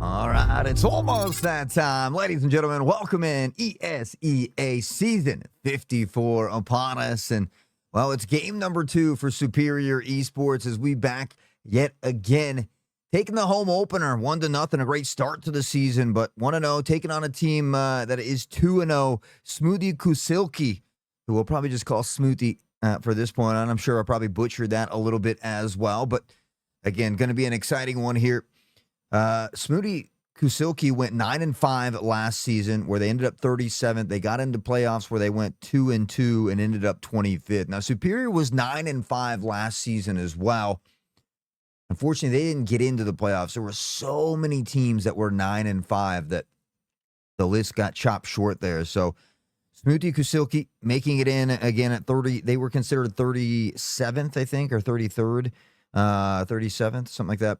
All right, it's almost that time. Ladies and gentlemen, welcome in ESEA Season 54 upon us. And, well, it's game number 2 for Superior Esports as we back yet again, taking the home opener, 1-0, a great start to the season, but 1-0, taking on a team that is 2-0, Smuutti Kusilki, who we'll probably just call Smuutti for this point on. I'm sure I probably butchered that a little bit as well, but, again, going to be an exciting one here. Smuutti Kusilki went 9-5 last season, where they ended up 37th. They got into playoffs where they went 2-2 and ended up 25th. Now, Superior was 9-5 last season as well. Unfortunately, they didn't get into the playoffs. There were so many teams that were 9-5 that the list got chopped short there. So, Smuutti Kusilki making it in again at 30. They were considered 37th, I think, or 33rd, 37th, something like that.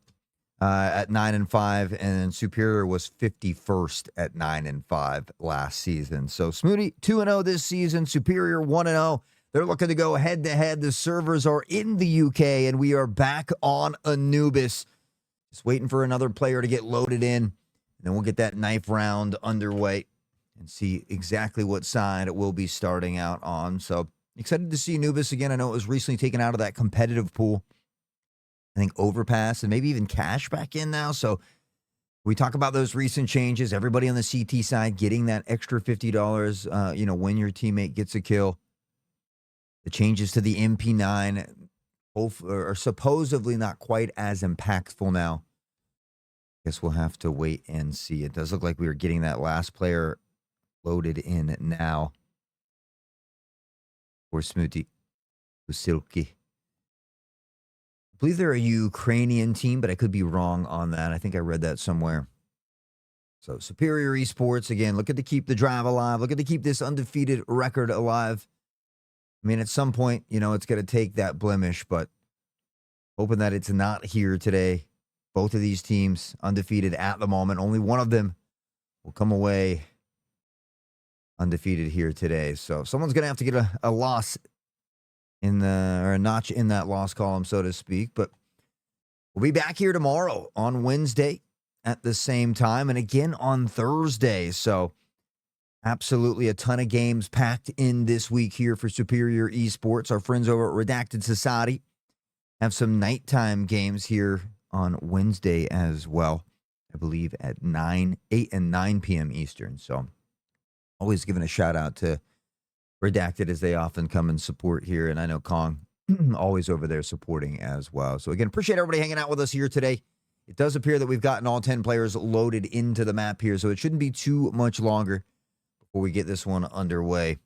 At 9-5, and Superior was 51st at 9-5 last season. So Smuutti 2-0 this season, Superior 1-0. They're looking to go head-to-head. The servers are in the UK, and we are back on Anubis. Just waiting for another player to get loaded in, and then we'll get that knife round underway and see exactly what side it will be starting out on. So excited to see Anubis again. I know it was recently taken out of that competitive pool. I think Overpass and maybe even Cash back in now. So we talk about those recent changes. Everybody on the CT side getting that extra $50, when your teammate gets a kill. The changes to the MP9 are supposedly not quite as impactful now. Guess we'll have to wait and see. It does look like we are getting that last player loaded in now for Smuutti Kusilki. I believe they're a Ukrainian team, but I could be wrong on that. I think I read that somewhere. So Superior Esports, again, looking to keep the drive alive, looking to keep this undefeated record alive. I mean, at some point, it's going to take that blemish, but hoping that it's not here today. Both of these teams undefeated at the moment. Only one of them will come away undefeated here today. So someone's going to have to get a loss or a notch in that loss column, so to speak. But we'll be back here tomorrow on Wednesday at the same time, and again on Thursday. So absolutely a ton of games packed in this week here for Superior Esports. Our friends over at Redacted Society have some nighttime games here on Wednesday as well. I believe at 8 and 9 p.m. Eastern. So always giving a shout out to Redacted, as they often come and support here. And I know Kong always over there supporting as well. So again, appreciate everybody hanging out with us here today. It does appear that we've gotten all 10 players loaded into the map here, so it shouldn't be too much longer before we get this one underway. Of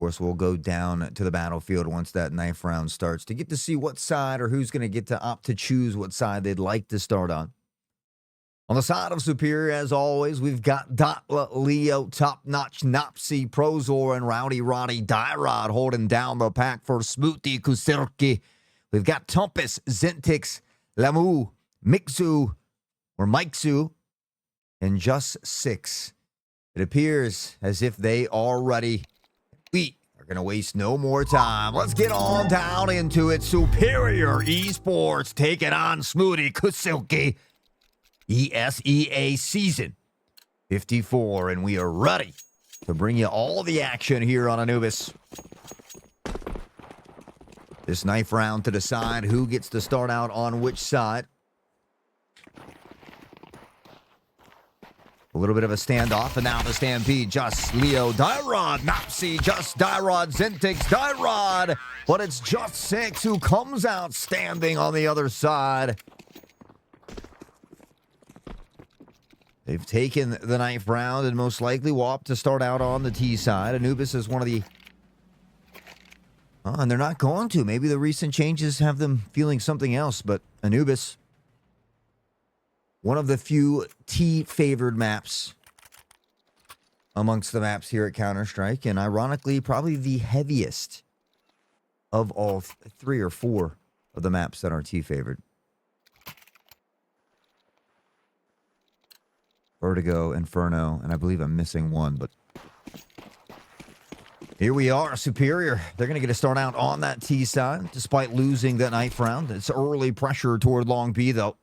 course, we'll go down to the battlefield once that knife round starts to get to see what side or who's going to get to opt to choose what side they'd like to start on. On the side of Superior, as always, we've got Dotla, Leo, Top Notch, Nopsy, Prozor, and Rowdy Roddy Dyrod holding down the pack for Smuutti Kusilki. We've got Tumpus, Zentix, Lamu, Mixu, or Mixu, and Just 6. It appears as if they are ready. We are going to waste no more time. Let's get on down into it. Superior Esports taking on Smuutti Kusilki. ESEA Season 54, and we are ready to bring you all the action here on Anubis. This knife round to decide who gets to start out on which side. A little bit of a standoff, and now the stampede. Just Leo, Dyrod, Nopsy, Just Dyrod, Zentix, Dyrod. But it's Just 6 who comes out standing on the other side. They've taken the knife round and most likely will opt to start out on the T side. Anubis is one of the... and they're not going to. Maybe the recent changes have them feeling something else, but Anubis, one of the few T-favored maps amongst the maps here at Counter-Strike, and ironically, probably the heaviest of all 3 or 4 of the maps that are T-favored. Vertigo, Inferno, and I believe I'm missing one, but here we are, Superior. They're going to get a start out on that T side, despite losing that knife round. It's early pressure toward Long B, though.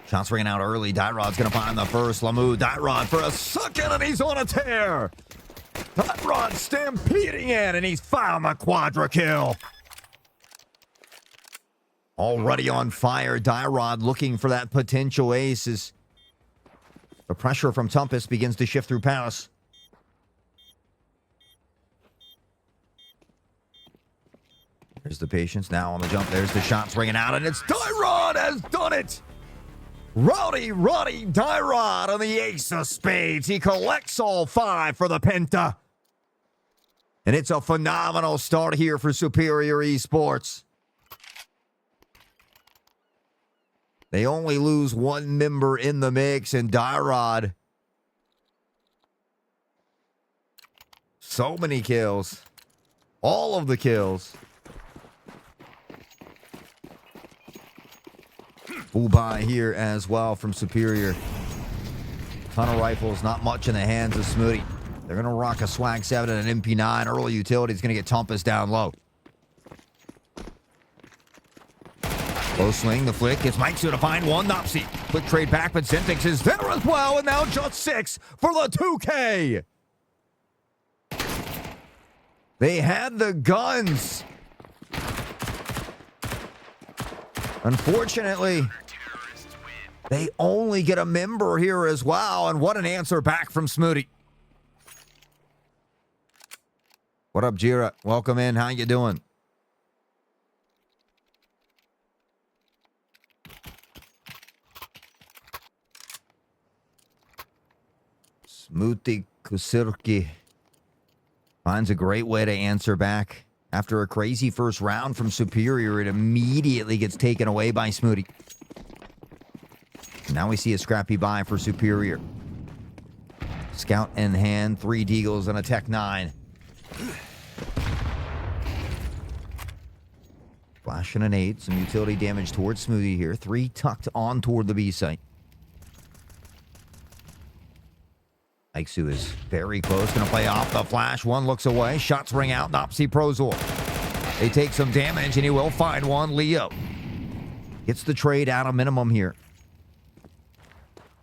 Shots ringing out early. Dierod's going to find the first. Lemieux, Dierod for a second, and he's on a tear. Dierod stampeding in, and he's found the quadra kill. Already on fire. Dierod looking for that potential ace as the pressure from Tumpus begins to shift through Palace. There's the patience now on the jump. There's the shots ringing out, and it's Dierod has done it. Roddy Dierod on the ace of spades. He collects all 5 for the Penta. And it's a phenomenal start here for Superior Esports. They only lose 1 member in the mix, and Dierod. So many kills. All of the kills. Full buy here as well from Superior. Ton of rifles, not much in the hands of Smuutti. They're going to rock a Swag 7 and an MP9. Early utility is going to get Tumpus down low. Low swing, the flick. It's Mike to find one. Nopsy. Quick trade back, but Syntax is there as well. And now just 6 for the 2K. They had the guns. Unfortunately, they only get a member here as well. And what an answer back from Smuutti. What up, Jira? Welcome in. How you doing? Smuutti Kusirki finds a great way to answer back. After a crazy first round from Superior, it immediately gets taken away by Smuutti. Now we see a scrappy buy for Superior. Scout in hand, 3 Deagles and a Tech 9. Flash and an 8. Some utility damage towards Smuutti here. 3 tucked on toward the B site. Aiksu is very close. Going to play off the flash. 1 looks away. Shots ring out. Nopsy Prozor. They take some damage, and he will find one. Leo gets the trade out a minimum here.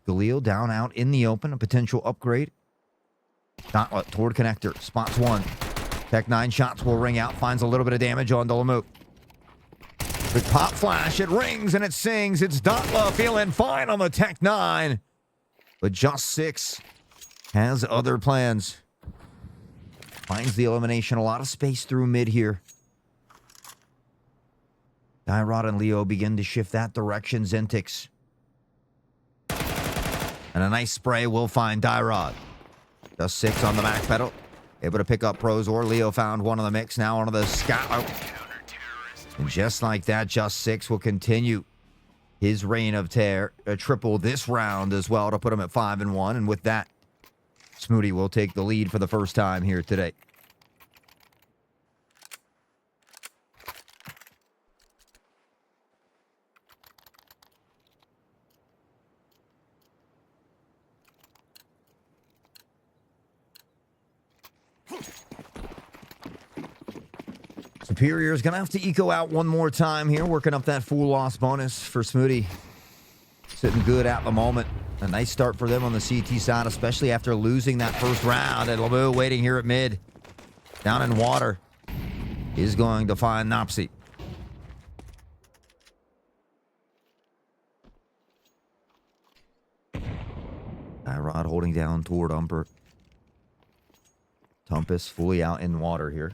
Galil down out in the open. A potential upgrade. Gauntlet toward connector. Spots 1. Tech 9 shots will ring out. Finds a little bit of damage on Lemieux. The pop flash. It rings and it sings. It's Dotla feeling fine on the Tech 9. But just 6. Has other plans. Finds the elimination. A lot of space through mid here. Dierod and Leo begin to shift that direction. Zentix. And a nice spray will find Dierod. Just 6 on the back pedal. Able to pick up Prozor. Leo found one on the mix. Now onto the scout. And just like that, just 6 will continue his reign of terror. A triple this round as well to put him at 5-1. And with that, Smuutti will take the lead for the first time here today. Superior is going to have to eco out one more time here, working up that full loss bonus for Smuutti. Sitting good at the moment. A nice start for them on the CT side, especially after losing that first round. And Lemieux waiting here at mid. Down in water. Is going to find Nopsy. Dierod holding down toward Umper. Tumpus fully out in water here.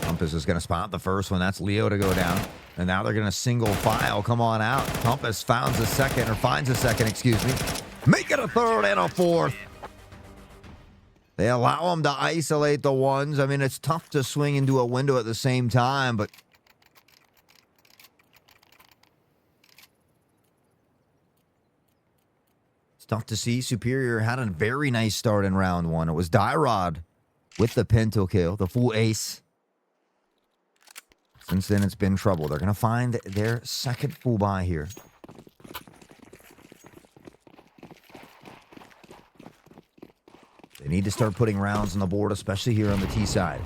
Tumpus is going to spot the first one. That's Leo to go down. And now they're going to single file. Come on out. Tumpus finds a second, excuse me. Make it a third and a fourth. They allow them to isolate the ones. I mean, it's tough to swing into a window at the same time, but it's tough to see. Superior had a very nice start in round 1. It was Dierod with the pento kill, the full ace. Since then, it's been trouble. They're going to find their second full buy here. They need to start putting rounds on the board, especially here on the T side.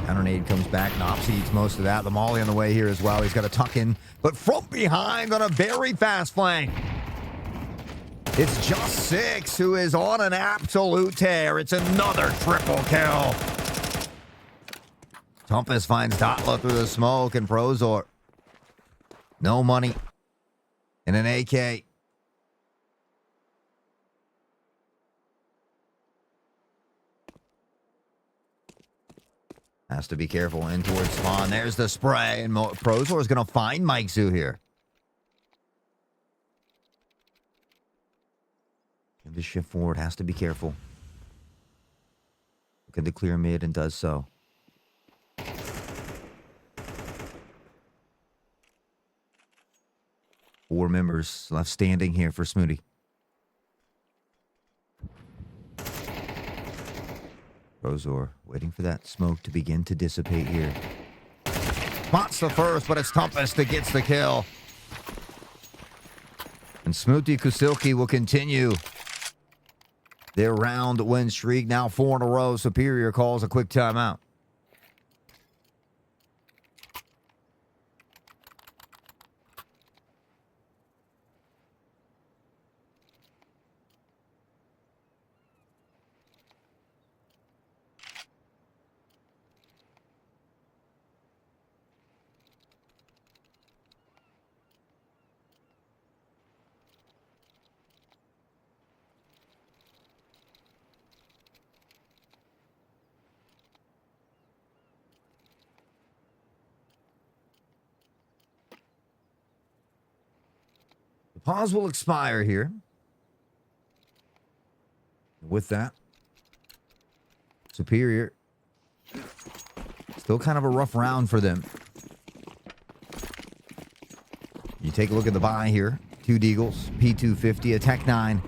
Counter-nade comes back. Nopsy eats most of that. The molly on the way here as well. He's got to tuck in, but from behind on a very fast flank. It's just Six who is on an absolute tear. It's another triple kill. Tumpus finds Dotla through the smoke, and Prozor. No money. And an AK. Has to be careful in towards spawn. There's the spray, and Prozor is going to find Mike Zoo here. And the shift forward has to be careful. Looking to clear mid and does so. Four members left standing here for Smuutti. Prozor waiting for that smoke to begin to dissipate here. Spots the first, but it's Tumpus that gets the kill. And Smuutti Kusilki will continue their round win streak. Now 4 in a row. Superior calls a quick timeout. Pause will expire here. With that, Superior. Still kind of a rough round for them. You take a look at the buy here. 2 Deagles, P250, a Tech 9.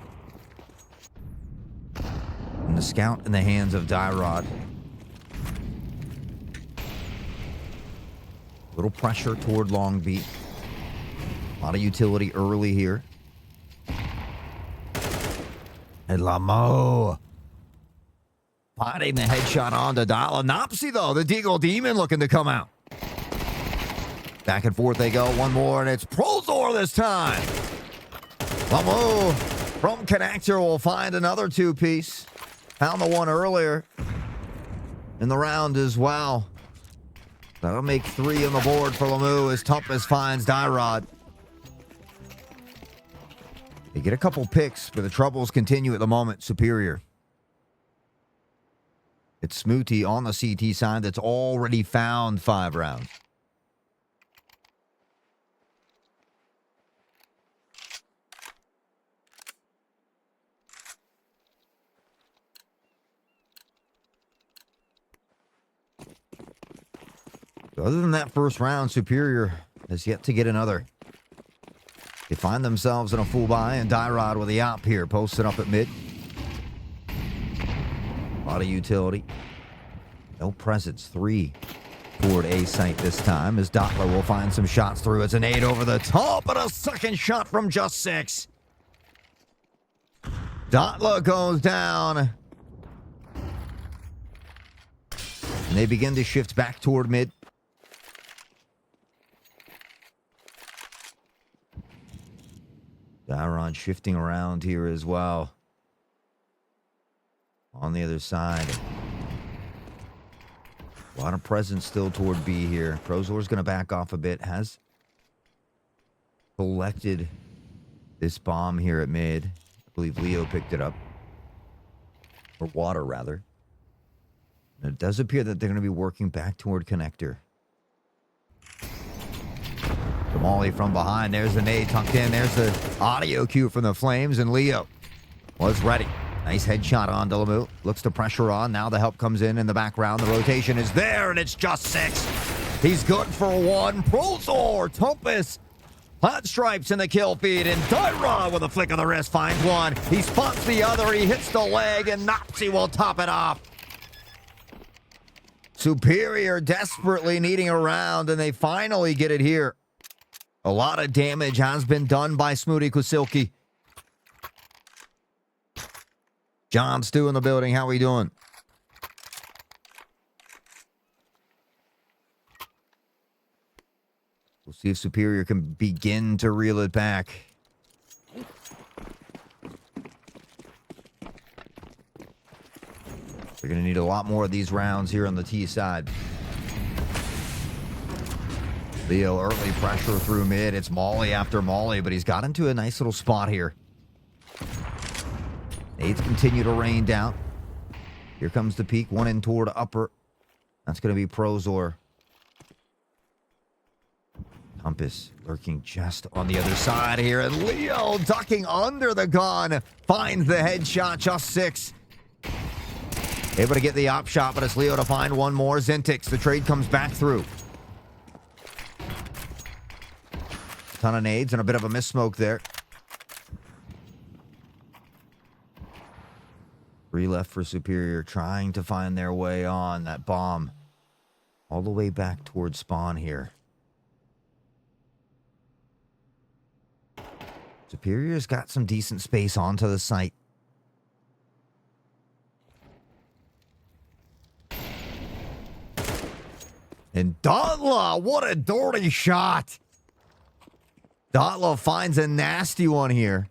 And the scout in the hands of Dyrod. Little pressure toward Long Beat. A lot of utility early here. And Lamo finding the headshot onto Dala. Nopsy, though, the Deagle Demon looking to come out. Back and forth they go. One more, and it's Prozor this time. Lamo from Connector will find another 2-piece. Found the one earlier in the round as well. That'll make 3 on the board for Lamu as Tumpus finds Dyrod. They get a couple picks, but the troubles continue at the moment. Superior. It's Smuutti on the CT side that's already found 5 rounds. Other than that first round, Superior has yet to get another. They find themselves in a full buy, and Dyrod with the op here, posted up at mid. A lot of utility. No presence. 3 toward A site this time, as Doppler will find some shots through. It's an 8 over the top, and a second shot from just 6. Dottler goes down. And they begin to shift back toward mid. Dyrod shifting around here as well. On the other side. A lot of presence still toward B here. Prozor's going to back off a bit. Has collected this bomb here at mid. I believe Leo picked it up. Or Water, rather. And it does appear that they're going to be working back toward Connector. Molly from behind. There's the nade tucked in. There's the audio cue from the Flames, and Leo was ready. Nice headshot on Delamu. Looks to pressure on. Now the help comes in the background. The rotation is there, and it's just 6. He's good for 1. Prozor, Tumpus, hot stripes in the kill feed, and Dyrod with a flick of the wrist finds one. He spots the other. He hits the leg, and Nopsy will top it off. Superior desperately needing a round, and they finally get it here. A lot of damage has been done by Smuutti. John Stu in the building. How are we doing? We'll see if Superior can begin to reel it back. They're going to need a lot more of these rounds here on the T side. Leo early pressure through mid. It's Molly after Molly, but he's got into a nice little spot here. Nades continue to rain down. Here comes the peak. One in toward upper. That's going to be Prozor. Compass lurking just on the other side here. And Leo ducking under the gun. Finds the headshot. Just 6. Able to get the op shot, but it's Leo to find one more. Zentix. The trade comes back through. Ton of nades and a bit of a missmoke there. 3 left for Superior, trying to find their way on that bomb. All the way back towards spawn here. Superior's got some decent space onto the site. And Dotla, what a dirty shot. Dotla finds a nasty one here.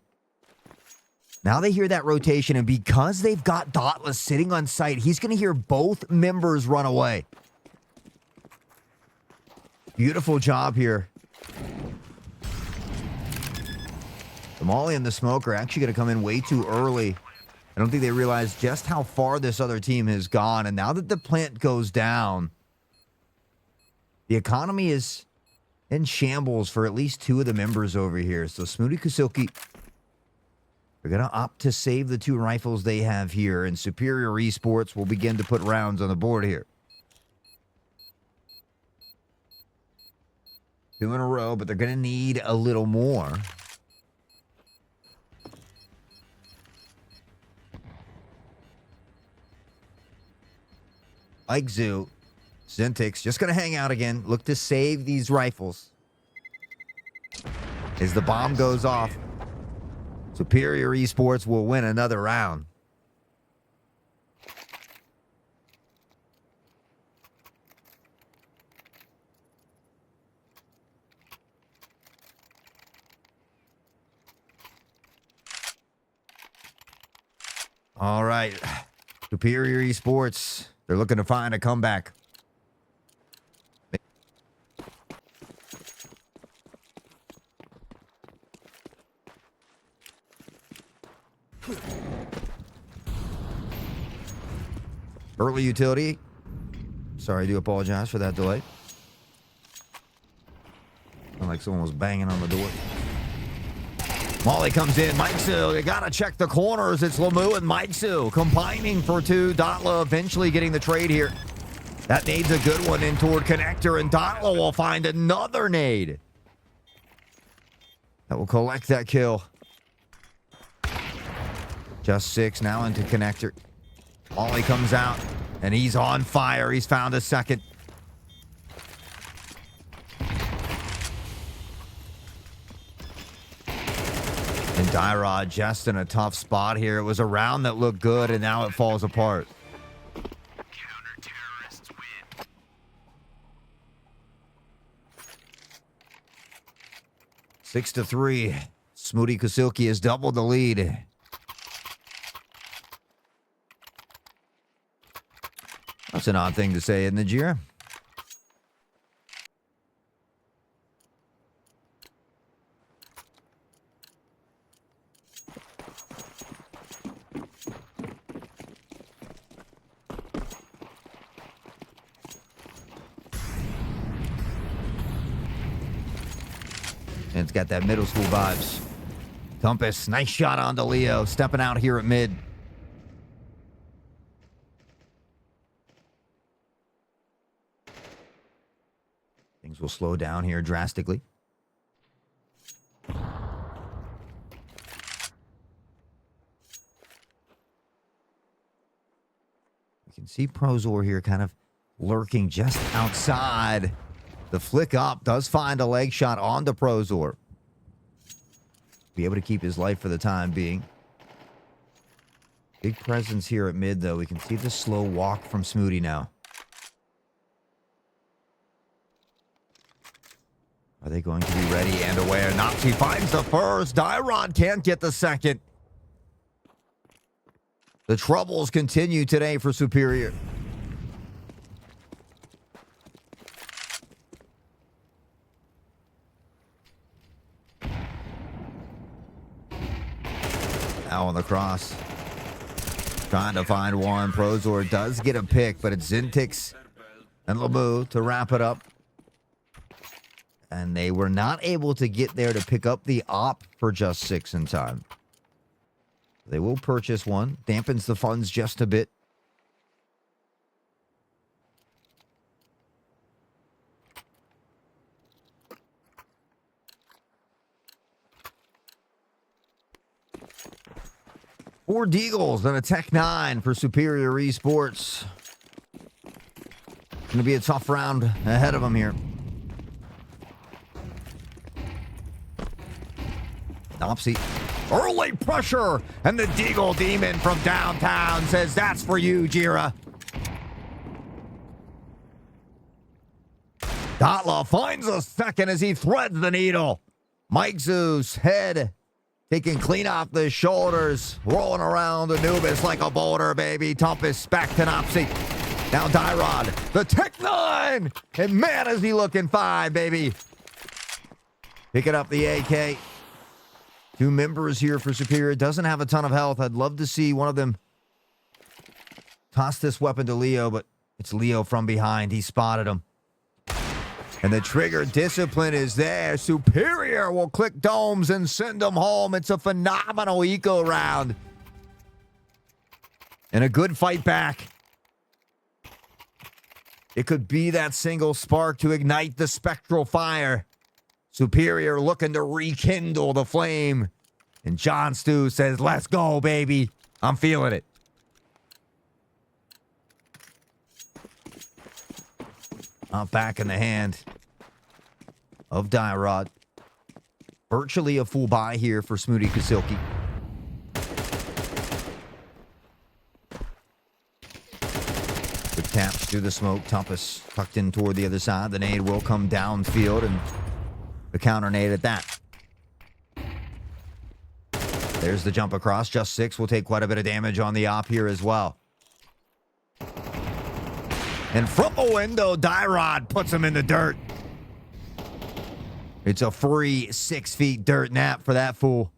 Now they hear that rotation, and because they've got Dotla sitting on site, he's going to hear both members run away. Beautiful job here. The Molly and the Smoke are actually going to come in way too early. I don't think they realize just how far this other team has gone, and now that the plant goes down, the economy is in shambles for at least 2 of the members over here. So Smuutti, they're going to opt to save the 2 rifles they have here, and Superior Esports will begin to put rounds on the board here. 2 in a row, but they're going to need a little more. Mike Zoo, Zentix, just going to hang out again. Look to save these rifles. As the bomb goes off, Superior Esports will win another round. All right. Superior Esports, they're looking to find a comeback. Early utility. Sorry, I do apologize for that delay. Sounded like someone was banging on the door. Molly comes in. Mikesu, they gotta check the corners. It's Lamu and Mikesu combining for 2. Dotla eventually getting the trade here. That nade's a good one in toward connector, and Dotla will find another nade. That will collect that kill. Just 6 now into connector. Molly comes out, and he's on fire. He's found a second. And Dyrod just in a tough spot here. It was a round that looked good, and now it falls apart. Counter-terrorists win. 6-3. Smuutti has doubled the lead. That's an odd thing to say, isn't it, Jira? And it's got that middle school vibes. Compass, nice shot onto Leo, stepping out here at mid. Things will slow down here drastically. You can see Prozor here kind of lurking just outside The flick up does find a leg shot on the Prozor. Be able to keep his life for the time being. Big presence here at mid, though. We can see the slow walk from Smuutti now. Are they going to be ready and aware? Nopsy finds the first. Dyrod can't get the second. The troubles continue today for Superior. Now on the cross. Trying to find one. Prozor does get a pick, but it's Zintix and Lamu to wrap it up. And they were not able to get there to pick up the op for just 6 in time. They will purchase one. Dampens the funds just a bit. Four Deagles and a Tech 9 for Superior Esports. Going to be a tough round ahead of them here. Nopsy. Early pressure. And the Deagle Demon from downtown says, that's for you, Jira. Datla finds a second as he threads the needle. Mike Zeus head taking clean off the shoulders, rolling around Anubis like a boulder, baby. Tumpus back to Nopsy. Now Dyrod, the Tech 9. And man, is he looking fine, baby. Picking up the AK. 2 members here for Superior. Doesn't have a ton of health. I'd love to see one of them toss this weapon to Leo, but it's Leo from behind. He spotted him. And the trigger discipline is there. Superior will click domes and send them home. It's a phenomenal eco round. And a good fight back. It could be that single spark to ignite the spectral fire. Superior looking to rekindle the flame. And John Stu says, let's go, baby. I'm feeling it. Not back in the hand of Dyrod. Virtually a full buy here for Smuutti Kasilki. Good taps through the smoke. Tumpus tucked in toward the other side. The nade will come downfield, and the counter nade at that. There's the jump across. Just 6 will take quite a bit of damage on the op here as well. And from the window, Dyrod puts him in the dirt. It's a free 6 feet dirt nap for that fool.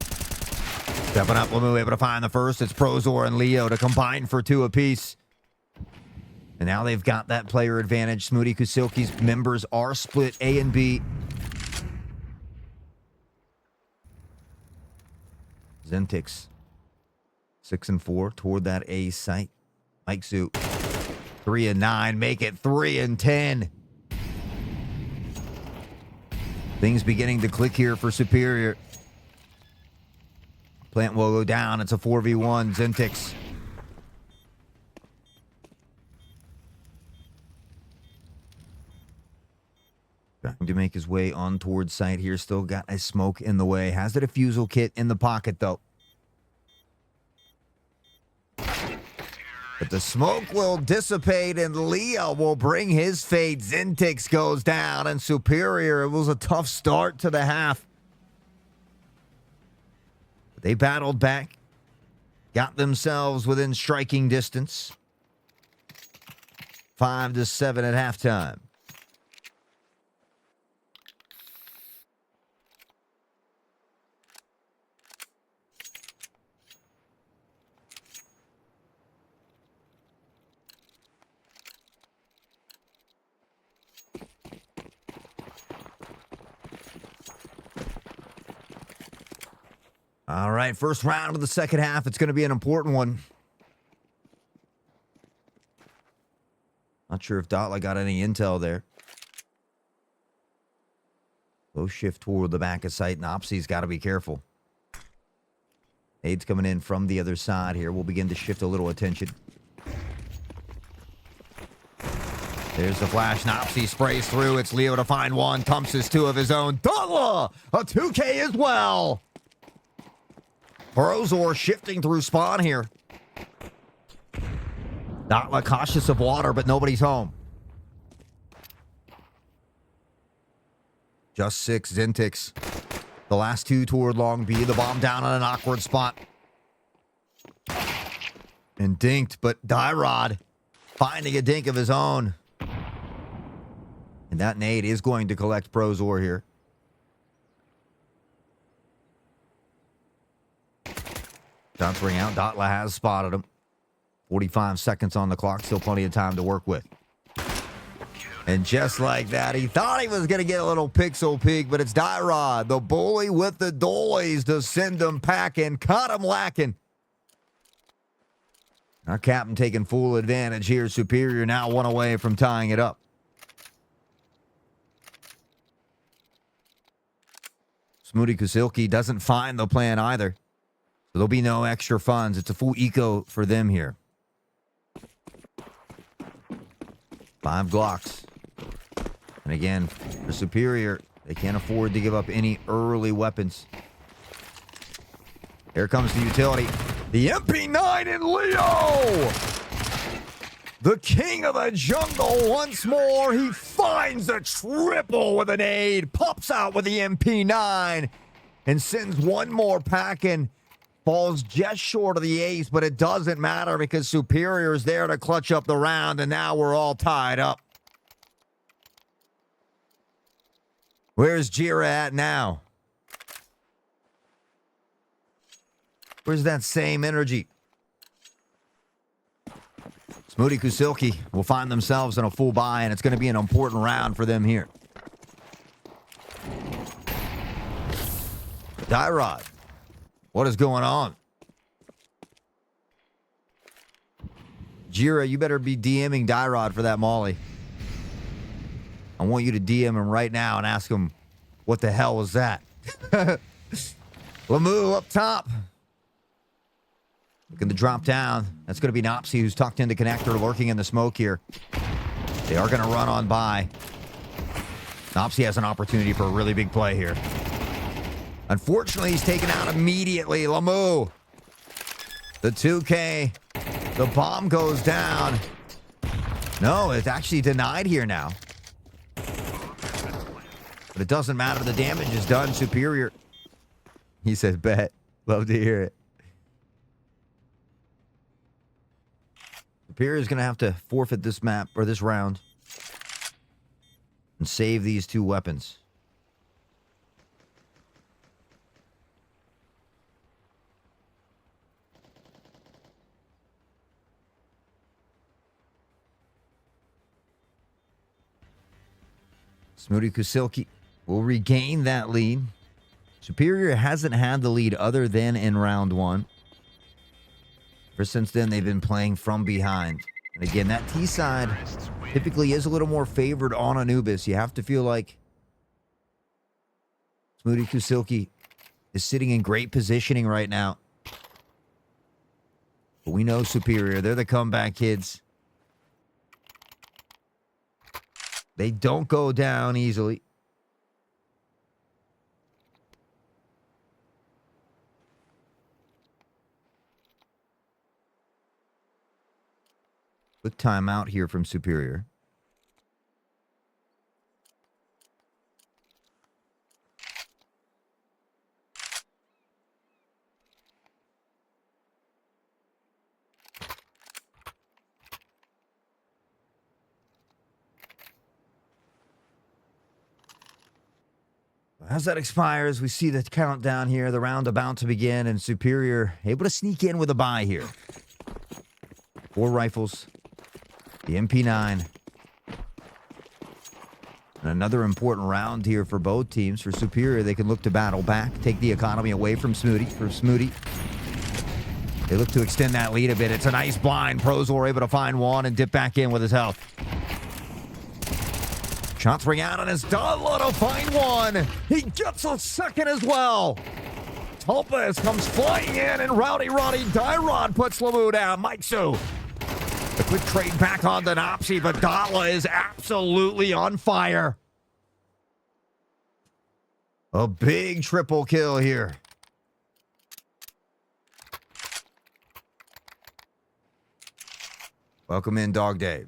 Stepping up, Lamu able to find the first. It's Prozor and Leo to combine for 2 apiece. And now they've got that player advantage. Smuutti Kasilki's members are split A and B. Zentix 6 and 4 toward that A site. Mike Zoo 3 and 9, make it 3 and 10. Things beginning to click here for Superior. Plant will go down. It's a 4v1. Zentix. Trying to make his way on towards site here. Still got a smoke in the way. Has the defusal kit in the pocket, though. But the smoke will dissipate, and Leo will bring his fate. Zentix goes down, and Superior, it was a tough start to the half. But they battled back. Got themselves within striking distance. 5-7 at halftime. All right, first round of the second half. It's going to be an important one. Not sure if Dotla got any intel there. Low shift toward the back of sight. Nopsy's got to be careful. Aids coming in from the other side here. We'll begin to shift a little attention. There's the flash. Nopsy sprays through. It's Leo to find one. Tumps two of his own. Dalla! A 2K as well. Prozor shifting through spawn here. Dalla cautious of water, but nobody's home. Just 6 Zintix. The last 2 toward Long B. The bomb down on an awkward spot. And dinked, but Dyrod finding a dink of his own. And that nade is going to collect Prozor here. Shots ring out. Dotla has spotted him. 45 seconds on the clock. Still plenty of time to work with. And just like that, he thought he was going to get a little pixel peek, but it's Dyrod, the bully with the dollies to send him packing. Caught him lacking. Our captain taking full advantage here. Superior now 1 away from tying it up. Smuutti Kusilki doesn't find the plan either. So there'll be no extra funds. It's a full eco for them here. 5 Glocks. And again, for Superior, they can't afford to give up any early weapons. Here comes the utility. The MP9 in Leo! The king of the jungle once more. He finds a triple with an aid. Pops out with the MP9. And sends one more pack in. Falls just short of the ace, but it doesn't matter because Superior is there to clutch up the round, and now we're all tied up. Where's Jira at now? Where's that same energy? Smuutti Kusilki will find themselves in a full buy, and it's going to be an important round for them here. Dyrod. What is going on? Jira, you better be DMing Dyrod for that molly. I want you to DM him right now and ask him, what the hell was that? Lemieux up top. Looking to drop down. That's going to be Nopsy, who's tucked into connector, lurking in the smoke here. They are going to run on by. Nopsy has an opportunity for a really big play here. Unfortunately, he's taken out immediately. Lemieux. The 2K. The bomb goes down. No, it's actually denied here now. But it doesn't matter. The damage is done. Superior. He says, bet. Love to hear it. Superior is going to have to forfeit this map, or this round, and save these 2 weapons. Smuutti Kusilki will regain that lead. Superior hasn't had the lead other than in round 1. Ever since then, they've been playing from behind. And again, that T side typically is a little more favored on Anubis. You have to feel like Smuutti Kusilki is sitting in great positioning right now. But we know Superior. They're the comeback kids. They don't go down easily. Quick timeout here from Superior. As that expires, we see the countdown here, the round about to begin, and Superior able to sneak in with a buy here. 4 rifles, the MP9, and another important round here for both teams. For Superior, they can look to battle back, take the economy away from Smuutti. For Smuutti, they look to extend that lead a bit. It's a nice blind. Prozor able to find one and dip back in with his health. Shots ring out, and it's Dalla to find one. He gets a second as well. Tulpas comes flying in, and Rowdy Roddy Dyrod puts Lemieux down. Mike Su, the Quick trade back on the Nopsy, but Dala is absolutely on fire. A big triple kill here. Welcome in, Dog Dave.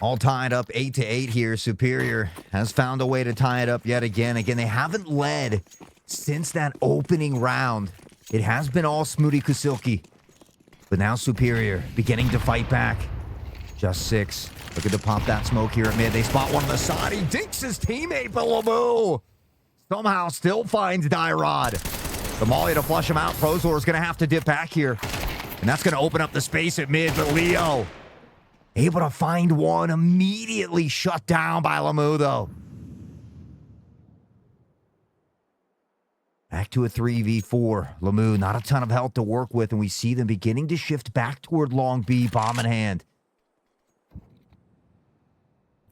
All tied up 8-8 here. Superior has found a way to tie it up yet again. Again, they haven't led since that opening round. It has been all Smuutti Kusilki. But now Superior beginning to fight back. Just 6. Looking to pop that smoke here at mid. They spot one on the side. He dinks his teammate, but Lamu somehow still finds Dyrod. The molly to flush him out. Prozor is going to have to dip back here. And that's going to open up the space at mid. But Leo able to find one, immediately shut down by Lamu, though. Back to a 3v4. Lamu, not a ton of health to work with, and we see them beginning to shift back toward Long B, bomb in hand.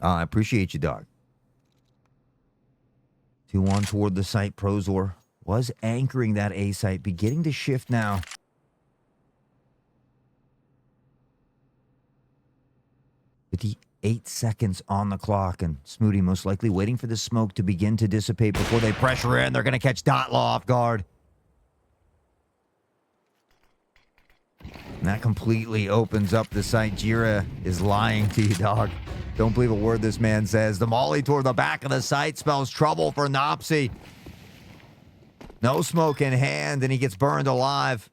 I appreciate you, dog. 2-1 toward the site. Prozor was anchoring that A site, beginning to shift now. 58 seconds on the clock, and Smuutti most likely waiting for the smoke to begin to dissipate before they pressure in. They're going to catch Dotlaw off guard. And that completely opens up the site. Jira is lying to you, dog. Don't believe a word this man says. The molly toward the back of the site spells trouble for Nopsy. No smoke in hand, and he gets burned alive.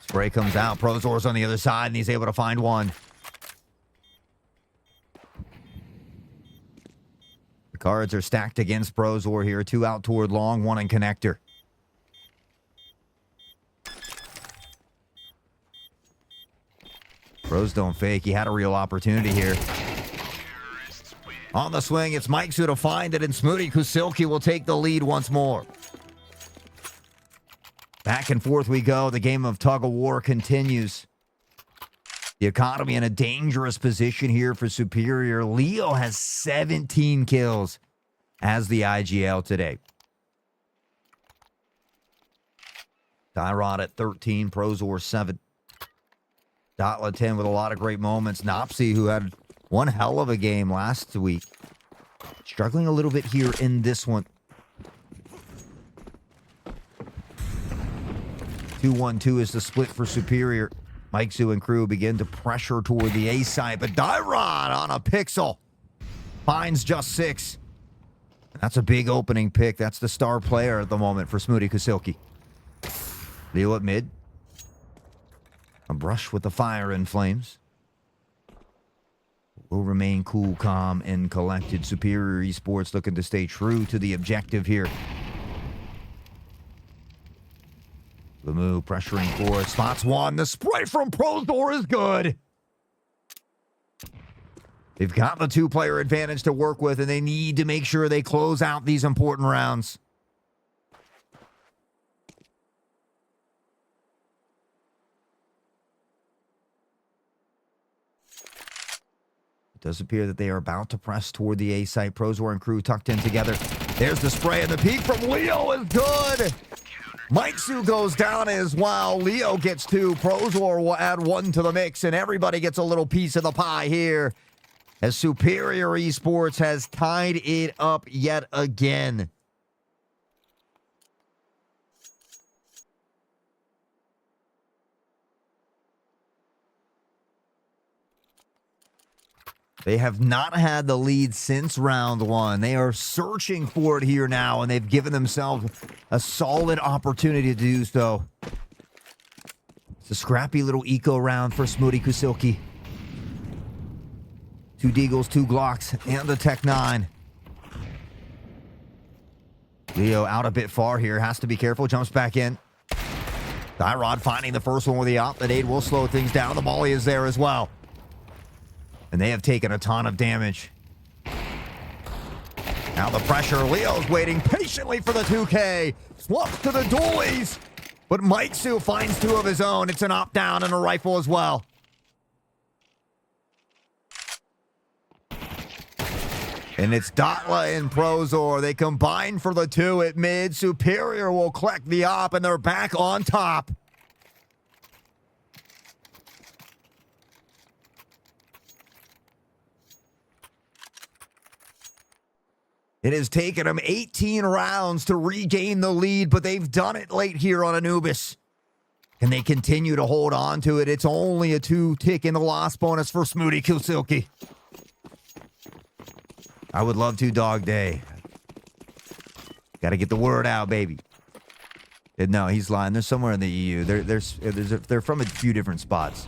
Spray comes out. Prozor's on the other side, and he's able to find one. The cards are stacked against Prozor here. 2 out toward long, 1 in connector. Pros don't fake. He had a real opportunity here. On the swing, it's Mike Su to find it, and Smuutti Kusilki will take the lead once more. Back and forth we go. The game of tug-of-war continues. The economy in a dangerous position here for Superior. Leo has 17 kills as the IGL today. Dyrod at 13, Prozor 7. Dotla 10 with a lot of great moments. Nopsy, who had one hell of a game last week, struggling a little bit here in this one. 2-1-2 is the split for Superior. Mike Su and crew begin to pressure toward the A side, but Dyrod on a pixel finds just 6. That's a big opening pick. That's the star player at the moment for Smuutti Kusilki. Leo at mid. A brush with the fire and flames. Will remain cool, calm, and collected. Superior Esports looking to stay true to the objective here. Lamu pressuring forward. Spots one. The spray from Prozor is good. They've got the 2-player advantage to work with, and they need to make sure they close out these important rounds. It does appear that they are about to press toward the A site. Prozor and crew tucked in together. There's the spray, and the peek from Leo is good. Mike Su goes down as well. Leo gets 2. Prozor will add 1 to the mix, and everybody gets a little piece of the pie here as Superior Esports has tied it up yet again. They have not had the lead since round 1. They are searching for it here now, and they've given themselves a solid opportunity to do so. It's a scrappy little eco round for Smuutti Kusilki. 2 Deagles, 2 Glocks, and the Tech 9. Leo out a bit far here. Has to be careful. Jumps back in. Dyrod finding the first one with the op. That aid will slow things down. The molly is there as well. And they have taken a ton of damage. Now the pressure. Leo's waiting patiently for the 2K. Slumps to the dualies. But Mike Su finds 2 of his own. It's an op down and a rifle as well. And it's Datla and Prozor. They combine for the 2 at mid. Superior will collect the op, and they're back on top. It has taken them 18 rounds to regain the lead, but they've done it late here on Anubis. And they continue to hold on to it. It's only a 2 tick in the loss bonus for Smuutti Kusilki. I would love to, Dog Day. Got to get the word out, baby. No, he's lying. They're somewhere in the EU. They're from a few different spots.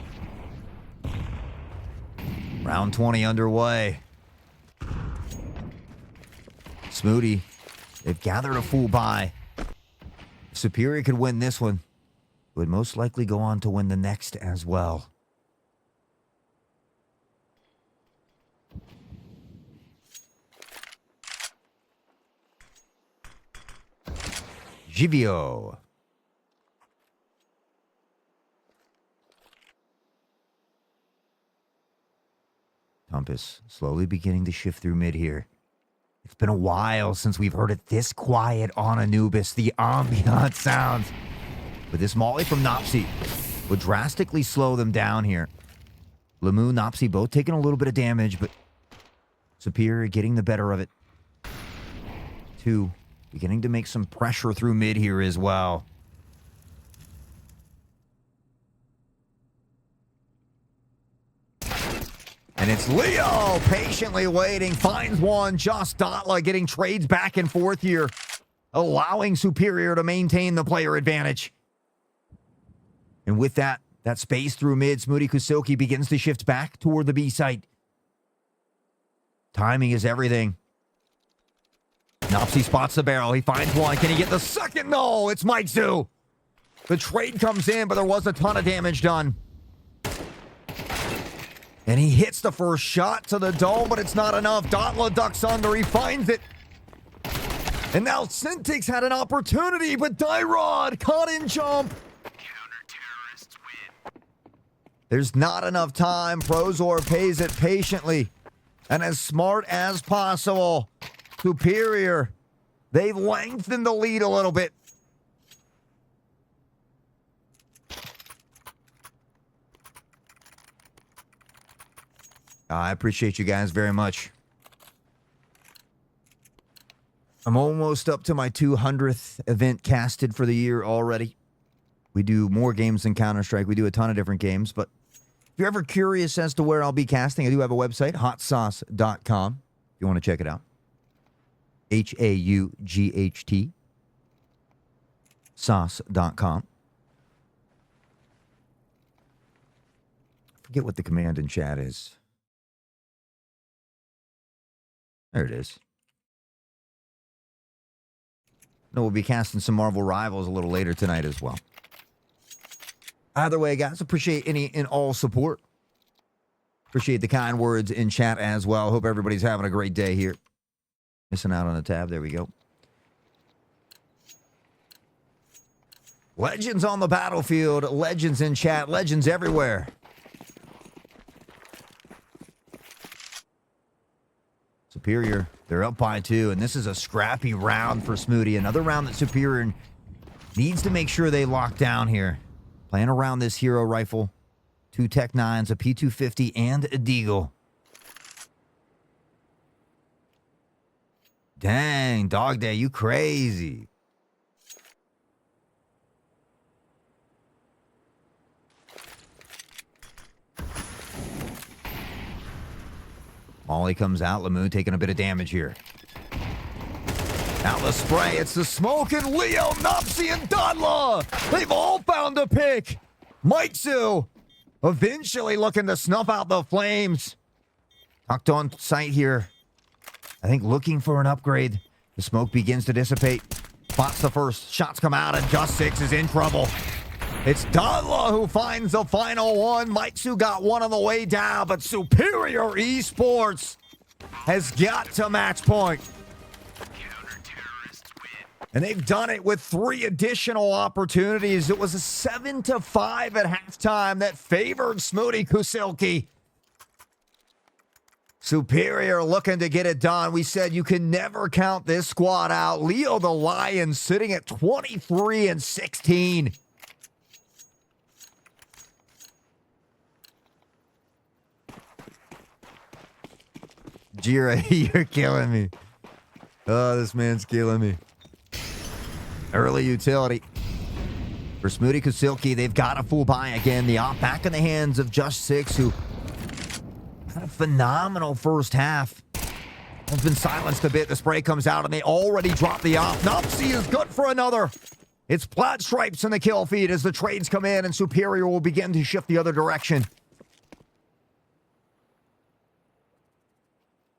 Round 20 underway. Smuutti, they've gathered a full buy. Superior could win this one. Would most likely go on to win the next as well. Givio. Tempest slowly beginning to shift through mid here. It's been a while since we've heard it this quiet on Anubis. The ambient sounds. But this molly from Nopsy would drastically slow them down here. Lemieux, Nopsy both taking a little bit of damage, but Superior getting the better of it. 2 beginning to make some pressure through mid here as well. And it's Leo patiently waiting, finds one. Just Datla getting trades back and forth here, allowing Superior to maintain the player advantage. And with that space through mid, Smuutti Kusilki begins to shift back toward the B site. Timing is everything. Nopsy spots the barrel. He finds one. Can he get the second? No, it's Maitsu. The trade comes in, but there was a ton of damage done. And he hits the first shot to the dome, but it's not enough. Datla ducks under. He finds it. And now Syntix had an opportunity, but Dyrod caught in jump. Counter-terrorists win. There's not enough time. Prozor pays it patiently and as smart as possible. Superior, they've lengthened the lead a little bit. I appreciate you guys very much. I'm almost up to my 200th event casted for the year already. We do more games than Counter-Strike. We do a ton of different games, but if you're ever curious as to where I'll be casting, I do have a website, hotsauce.com, if you want to check it out. HAUGHT sauce.com. Forget what the command in chat is. There it is. No, we'll be casting some Marvel Rivals a little later tonight as well. Either way, guys, appreciate any and all support. Appreciate the kind words in chat as well. Hope everybody's having a great day here. Missing out on a tab. There we go. Legends on the battlefield. Legends in chat. Legends everywhere. Superior, they're up by 2, and this is a scrappy round for Smuutti. Another round that Superior needs to make sure they lock down here. Playing around this hero rifle. 2 Tech 9s, a P250, and a Deagle. Dang, Dog Day, you crazy. Molly comes out. Lemieux taking a bit of damage here. Out the spray. It's the smoke and Leo, Nopsy, and Datla. They've all found a pick. Maitsu eventually looking to snuff out the flames. Tucked on sight here. I think looking for an upgrade. The smoke begins to dissipate. Spots the first. Shots come out, and Just 6 is in trouble. It's Datla who finds the final one. Maitsu got one on the way down, but Superior Esports has got to match point. And they've done it with 3 additional opportunities. It was a 7-5 at halftime that favored Smuutti Kusilki. Superior looking to get it done. We said you can never count this squad out. Leo the Lion sitting at 23-16. Jira, you're killing me. Oh, this man's killing me. Early utility. For Smuutti Kasilki, they've got a full buy again. The op back in the hands of Just Six, who had a phenomenal first half. Has been silenced a bit. The spray comes out, and they already drop the op. Nopsy is good for another. It's Plaid Stripes in the kill feed as the trades come in, and Superior will begin to shift the other direction.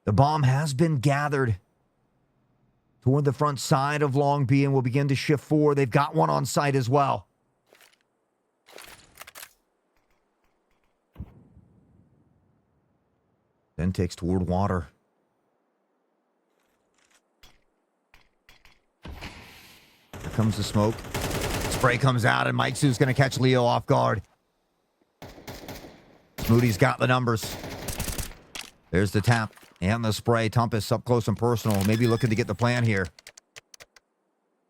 The bomb has been gathered toward the front side of Long B and will begin to shift forward. They've got one on site as well. Then takes toward water. Here comes the smoke. Spray comes out, and Mike Sue's going to catch Leo off guard. Smootie's got the numbers. There's the tap and the spray. Tumpus up close and personal. Maybe looking to get the plan here.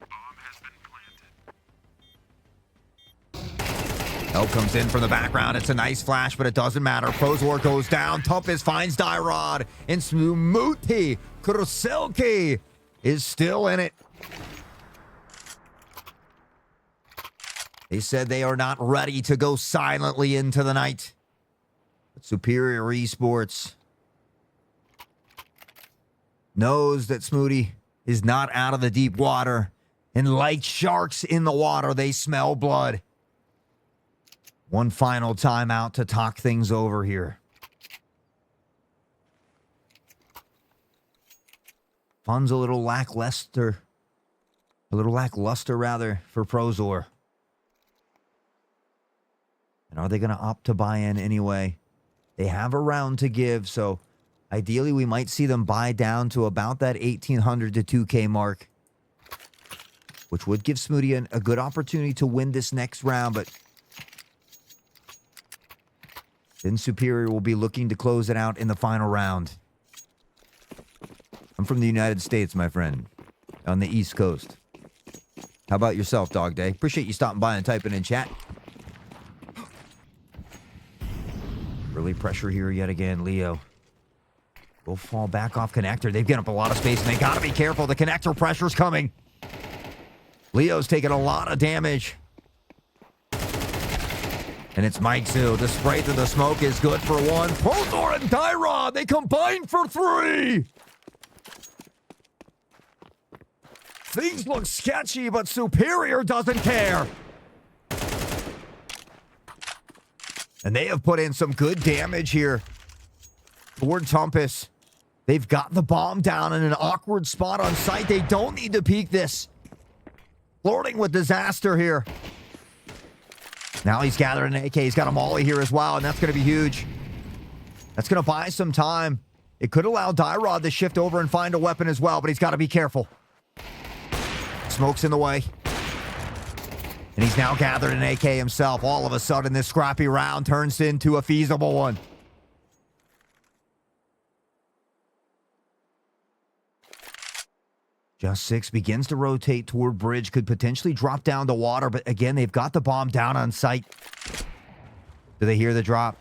Bomb has been planted. Help comes in from the background. It's a nice flash, but it doesn't matter. Prozor goes down. Tumpus finds Dyrod. And Smuutti Kasilki is still in it. They said they are not ready to go silently into the night. But Superior Esports knows that Smuutti is not out of the deep water. And like sharks in the water, they smell blood. One final timeout to talk things over here. Fun's a little lackluster. Rather, for Prozor. And are they going to opt to buy in anyway? They have a round to give, so ideally we might see them buy down to about that 1,800 to 2K mark, which would give Smuutti a good opportunity to win this next round, but then Superior will be looking to close it out in the final round. I'm from the United States, my friend, on the East Coast. How about yourself, Dog Day? Appreciate you stopping by and typing in chat. Early pressure here yet again. Leo will fall back off connector. They've given up a lot of space, and they got to be careful. The connector pressure's coming. Leo's taking a lot of damage. And it's Mike Sue. The spray through the smoke is good for one. Prozor and Dyrod, they combine for three. Things look sketchy, but Superior doesn't care. And they have put in some good damage here toward Tumpus. They've got the bomb down in an awkward spot on site. They don't need to peek this. Flirting with disaster here. Now he's gathering an AK. He's got a molly here as well, and that's going to be huge. That's going to buy some time. It could allow Dyrod to shift over and find a weapon as well, but he's got to be careful. Smoke's in the way. And he's now gathered an AK himself. All of a sudden, this scrappy round turns into a feasible one. Just Six begins to rotate toward bridge. Could potentially drop down to water, but again, they've got the bomb down on site. Do they hear the drop?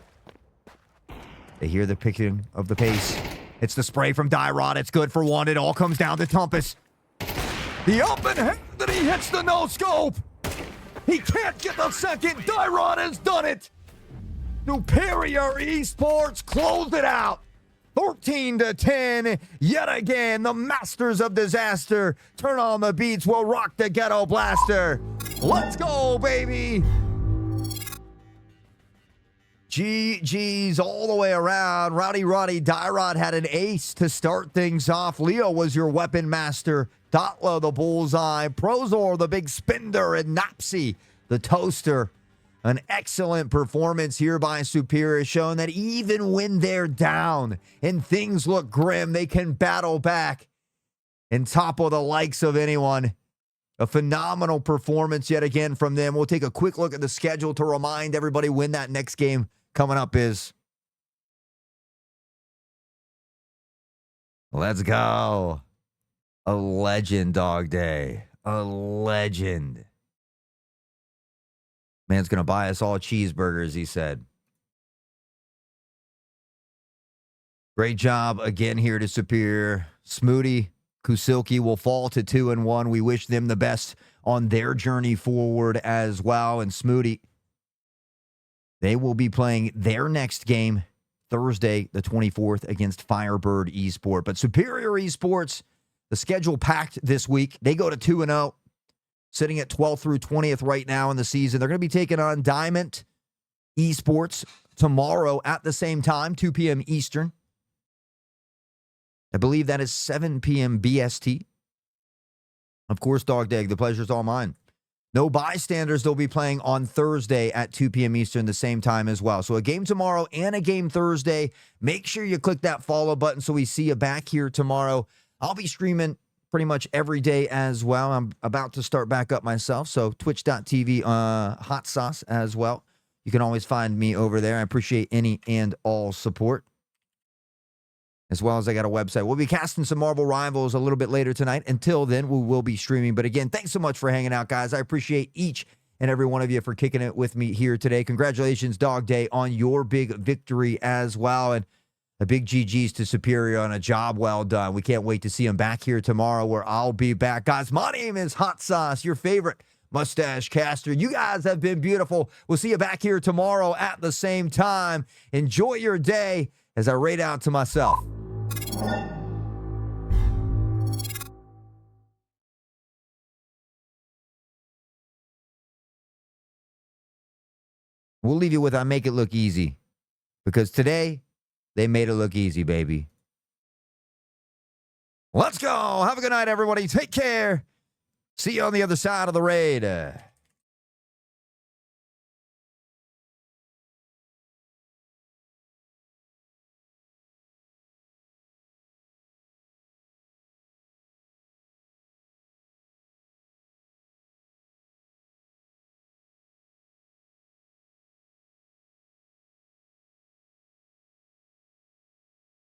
They hear the picking of the pace. It's the spray from Dyrod. It's good for one. It all comes down to Tumpus. The open hand that he hits the no-scope. He can't get the second. Dyrod has done it. Superior Esports closed it out. 13-10. Yet again, the masters of disaster turn on the beats. Will rock the ghetto blaster. Let's go, baby. GG's all the way around. Rowdy Roddy Dyrod had an ace to start things off. Leo was your weapon master. Dotla the bullseye. Prozor the big spender. And Nopsy the toaster. An excellent performance here by Superior, showing that even when they're down and things look grim, they can battle back and topple the likes of anyone. A phenomenal performance yet again from them. We'll take a quick look at the schedule to remind everybody when that next game coming up is. Let's go. A legend, Dog Day. A legend. Man's going to buy us all cheeseburgers, he said. Great job again here to Superior. Smuutti, Kusilki will fall to 2-1. We wish them the best on their journey forward as well. And Smuutti, they will be playing their next game Thursday, the 24th, against Firebird Esport. But Superior Esports, the schedule packed this week. They go to 2-0, sitting at 12th through 20th right now in the season. They're going to be taking on Diamond Esports tomorrow at the same time, 2 p.m. Eastern. I believe that is 7 p.m. BST. Of course, Dog Day, the pleasure's all mine. No bystanders. They'll be playing on Thursday at 2 p.m. Eastern, the same time as well. So a game tomorrow and a game Thursday. Make sure you click that follow button so we see you back here tomorrow. I'll be streaming pretty much every day as well. I'm about to start back up myself, so twitch.tv hot sauce as well. You can always find me over there. I appreciate any and all support. As well as I got a website. We'll be casting some Marvel Rivals a little bit later tonight. Until then, we will be streaming. But again, thanks so much for hanging out, guys. I appreciate each and every one of you for kicking it with me here today. Congratulations, Dog Day, on your big victory as well. And a big GG's to Superior on a job well done. We can't wait to see him back here tomorrow where I'll be back. Guys, my name is Hot Sauce, your favorite mustache caster. You guys have been beautiful. We'll see you back here tomorrow at the same time. Enjoy your day as I rate out to myself. We'll leave you with I make it look easy. Because today, they made it look easy, baby. Let's go. Have a good night, everybody. Take care. See you on the other side of the raid.